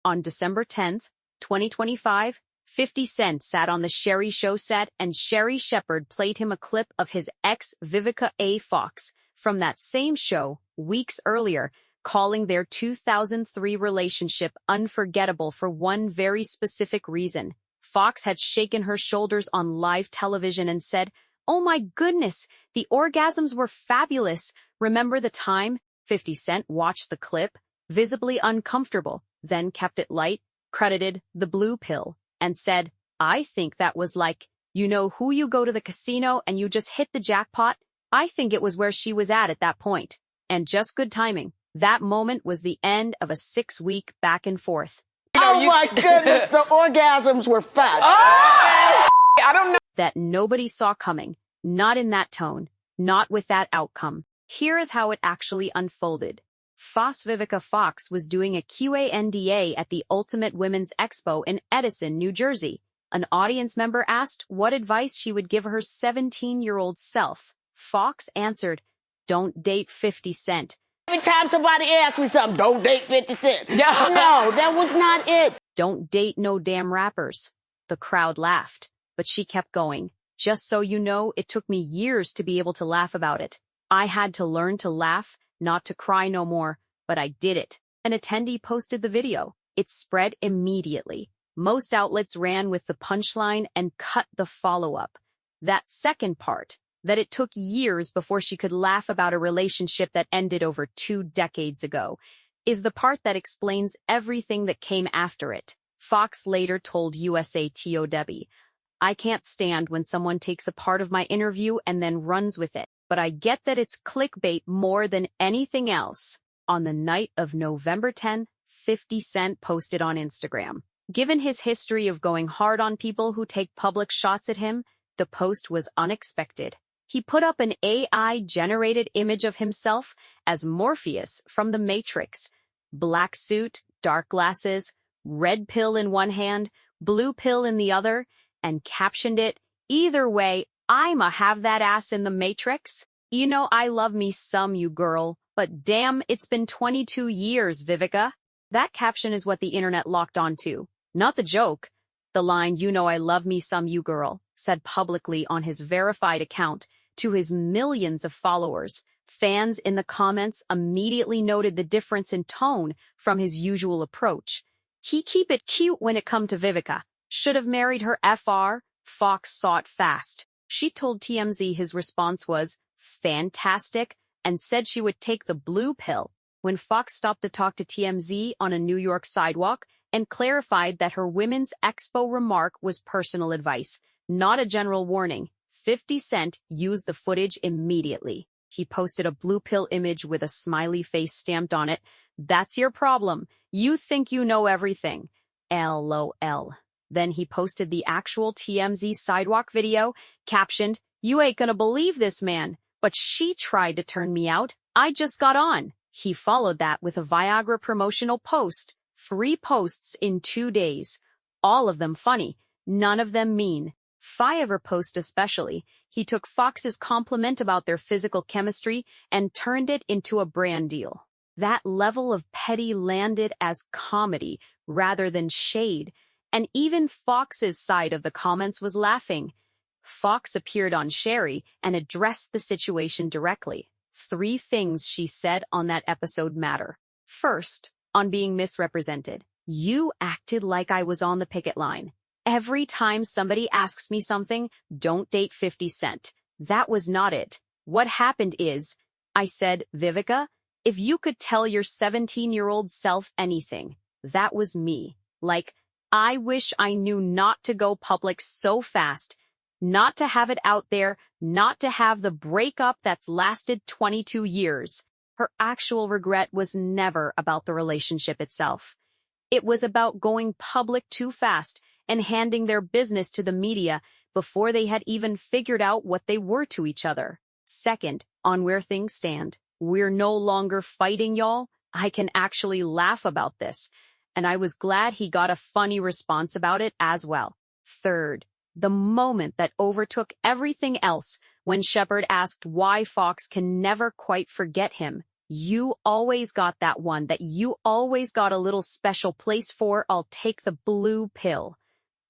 On December 10th, 2025, 50 Cent sat on the Sherri Show set and Sherri Shepherd played him a clip of his ex Vivica A. Fox from that same show weeks earlier, calling their 2003 relationship unforgettable for one very specific reason. Fox had shaken her shoulders on live television and said, "Oh my goodness, the orgasms were fabulous. Remember the time?" 50 Cent watched the clip, visibly uncomfortable, then kept it light, credited the blue pill, and said, "I think that was like, you know who you go to the casino and you just hit the jackpot? I think it was where she was at that point. And just good timing. That moment was the end of a 6-week back and forth." Oh my goodness, the orgasms were fun. Oh, I don't know. That nobody saw coming. Not in that tone. Not with that outcome. Here is how it actually unfolded. Vivica Fox was doing a Q&A at the Ultimate Women's Expo in Edison, New Jersey. An audience member asked what advice she would give her 17-year-old self. Fox answered, "Don't date 50 Cent. Every time somebody asks me something, don't date 50 Cent. No, that was not it. Don't date no damn rappers." The crowd laughed, but she kept going. "Just so you know, it took me years to be able to laugh about it. I had to learn to laugh, not to cry no more, but I did it." An attendee posted the video. It spread immediately. Most outlets ran with the punchline and cut the follow-up. That second part, that it took years before she could laugh about a relationship that ended over 2 decades ago, is the part that explains everything that came after it. Fox later told USA Today, "I can't stand when someone takes a part of my interview and then runs with it, but I get that it's clickbait more than anything else." On the night of November 10th, 50 Cent posted on Instagram. Given his history of going hard on people who take public shots at him, the post was unexpected. He put up an AI-generated image of himself as Morpheus from The Matrix. Black suit, dark glasses, red pill in one hand, blue pill in the other, and captioned it, "Either way, I'ma have that ass in The Matrix. You know I love me some you girl, but damn, it's been 22 years, Vivica." That caption is what the internet locked onto. Not the joke. The line, "You know I love me some you girl," said publicly on his verified account to his millions of followers. Fans in the comments immediately noted the difference in tone from his usual approach. He keep it cute when it come to Vivica. Should have married her FR. Fox saw it fast. She told TMZ his response was fantastic and said she would take the blue pill. When Fox stopped to talk to TMZ on a New York sidewalk and clarified that her Women's Expo remark was personal advice, not a general warning, 50 Cent used the footage immediately. He posted a blue pill image with a smiley face stamped on it. "That's your problem. You think you know everything. LOL. Then he posted the actual TMZ sidewalk video, captioned, "You ain't gonna believe this, man, but she tried to turn me out. I just got on." He followed that with a Viagra promotional post. 3 posts in 2 days. All of them funny, none of them mean. Fiverr post especially, he took Fox's compliment about their physical chemistry and turned it into a brand deal. That level of petty landed as comedy rather than shade, and even Fox's side of the comments was laughing. Fox appeared on Sherri and addressed the situation directly. 3 things she said on that episode matter. First, on being misrepresented. "You acted like I was on the picket line. Every time somebody asks me something, don't date 50 Cent. That was not it. What happened is, I said, Vivica, if you could tell your 17-year-old self anything, that was me. Like, I wish I knew not to go public so fast, not to have it out there, not to have the breakup that's lasted 22 years. Her actual regret was never about the relationship itself. It was about going public too fast and handing their business to the media before they had even figured out what they were to each other. Second, on where things stand, we're no longer fighting, y'all. I can actually laugh about this. And I was glad he got a funny response about it as well. Third, the moment that overtook everything else when Shepherd asked why Fox can never quite forget him. You always got that one that you always got a little special place for. I'll take the blue pill.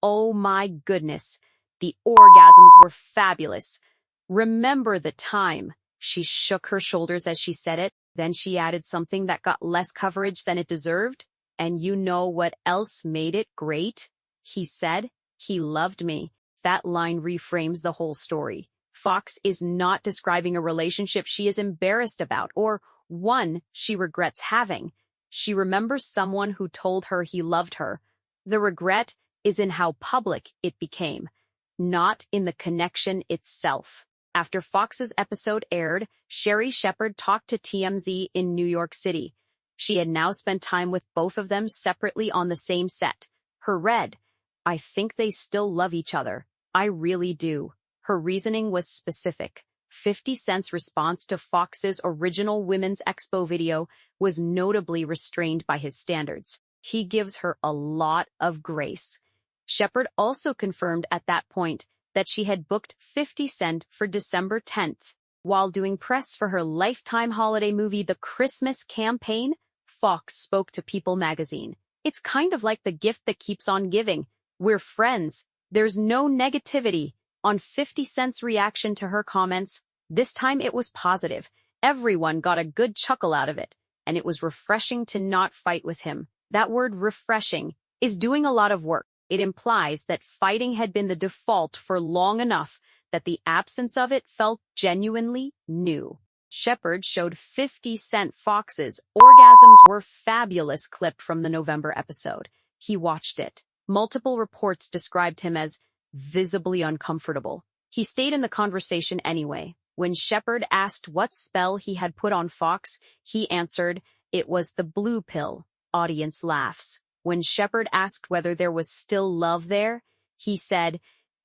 Oh my goodness. The orgasms were fabulous. Remember the time. She shook her shoulders as she said it. Then she added something that got less coverage than it deserved. And you know what else made it great? He said, he loved me. That line reframes the whole story. Fox is not describing a relationship she is embarrassed about or one she regrets having. She remembers someone who told her he loved her. The regret is in how public it became, not in the connection itself. After Fox's episode aired, Sherri Shepherd talked to TMZ in New York City. She had now spent time with both of them separately on the same set. Her read, "I think they still love each other. I really do." Her reasoning was specific. 50 Cent's response to Fox's original Women's Expo video was notably restrained by his standards. He gives her a lot of grace. Shepherd also confirmed at that point that she had booked 50 Cent for December 10th. While doing press for her Lifetime holiday movie The Christmas Campaign, Fox spoke to People magazine. "It's kind of like the gift that keeps on giving. We're friends. There's no negativity." On 50 Cent's reaction to her comments, this time it was positive. Everyone got a good chuckle out of it, and it was refreshing to not fight with him. That word refreshing is doing a lot of work. It implies that fighting had been the default for long enough that the absence of it felt genuinely new. Shepherd showed 50 Cent Fox's "Orgasms Were Fabulous" clip from the November episode. He watched it. Multiple reports described him as visibly uncomfortable. He stayed in the conversation anyway. When Shepherd asked what spell he had put on Fox, he answered, "It was the blue pill." Audience laughs. When Shepherd asked whether there was still love there, he said,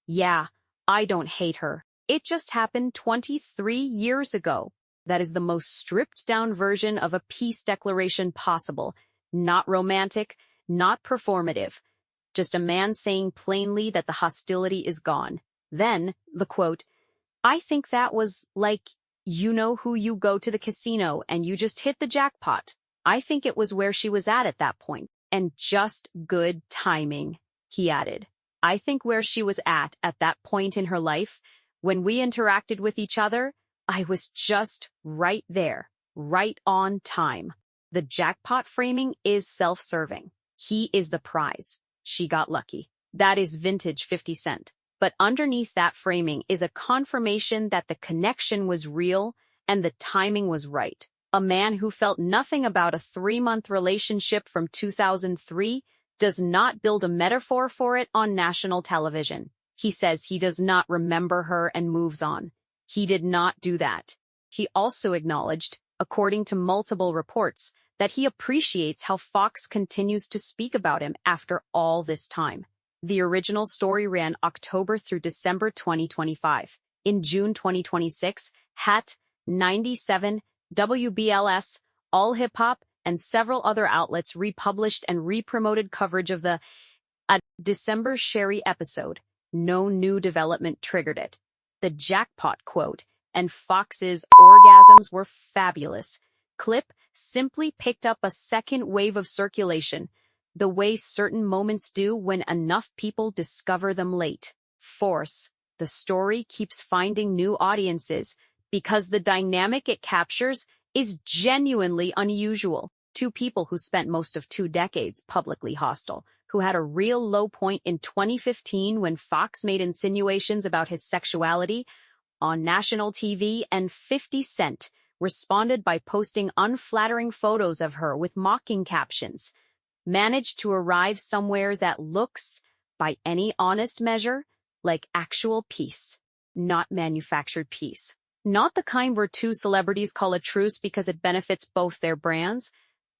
"Yeah, I don't hate her. It just happened 23 years ago." That is the most stripped-down version of a peace declaration possible. Not romantic, not performative. Just a man saying plainly that the hostility is gone. Then, the quote, "I think that was like, you know who you go to the casino and you just hit the jackpot. I think it was where she was at that point. And just good timing," he added. "I think where she was at that point in her life, when we interacted with each other, I was just right there, right on time." The jackpot framing is self-serving. He is the prize. She got lucky. That is vintage 50 Cent. But underneath that framing is a confirmation that the connection was real and the timing was right. A man who felt nothing about a 3-month relationship from 2003 does not build a metaphor for it on national television. He says he does not remember her and moves on. He did not do that. He also acknowledged, according to multiple reports, that he appreciates how Fox continues to speak about him after all this time. The original story ran October through December 2025. In June 2026, Hat, 97, WBLS, All Hip Hop, and several other outlets republished and re-promoted coverage of the December Sherri episode. No new development triggered it. The jackpot quote and Fox's "Orgasms Were Fabulous" clip simply picked up a second wave of circulation, the way certain moments do when enough people discover them late. Force. The story keeps finding new audiences because the dynamic it captures is genuinely unusual. Two people who spent most of 2 decades publicly hostile, who had a real low point in 2015 when Fox made insinuations about his sexuality on national TV, and 50 Cent responded by posting unflattering photos of her with mocking captions, managed to arrive somewhere that looks, by any honest measure, like actual peace, not manufactured peace. Not the kind where two celebrities call a truce because it benefits both their brands.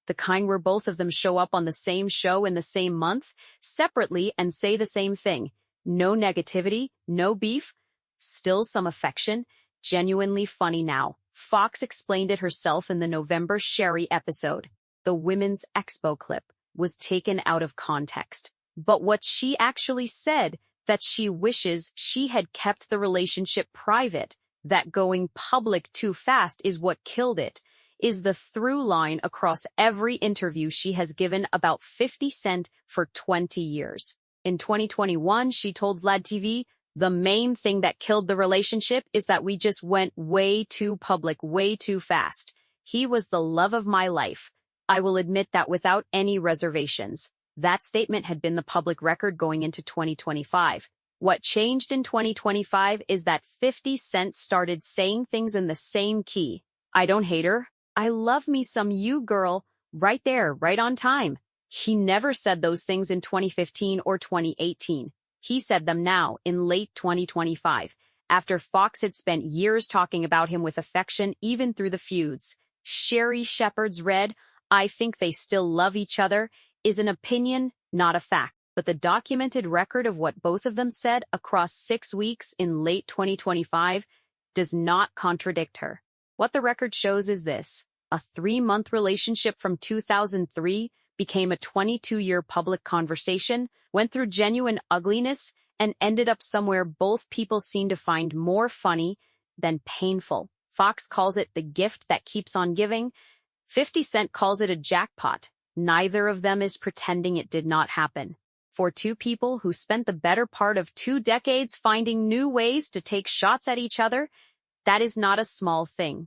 The kind where both of them show up on the same show in the same month, separately, and say the same thing. No negativity, no beef, still some affection, genuinely funny now. Fox explained it herself in the November Sherri episode. The Women's Expo clip was taken out of context. But what she actually said, that she wishes she had kept the relationship private, that going public too fast is what killed it. is the through line across every interview she has given about 50 Cent for 20 years. In 2021, she told Vlad TV, "The main thing that killed the relationship is that we just went way too public, way too fast. He was the love of my life. I will admit that without any reservations." That statement had been the public record going into 2025. What changed in 2025 is that 50 Cent started saying things in the same key. "I don't hate her. I love me some you, girl." Right there, right on time. He never said those things in 2015 or 2018. He said them now, in late 2025, after Fox had spent years talking about him with affection even through the feuds. Sherry Shepherd's read, "I think they still love each other," is an opinion, not a fact, but the documented record of what both of them said across 6 weeks in late 2025 does not contradict her. What the record shows is this: a 3-month relationship from 2003 became a 22-year public conversation, went through genuine ugliness, and ended up somewhere both people seem to find more funny than painful. Fox calls it the gift that keeps on giving. 50 Cent calls it a jackpot. Neither of them is pretending it did not happen. For two people who spent the better part of 2 decades finding new ways to take shots at each other, that is not a small thing.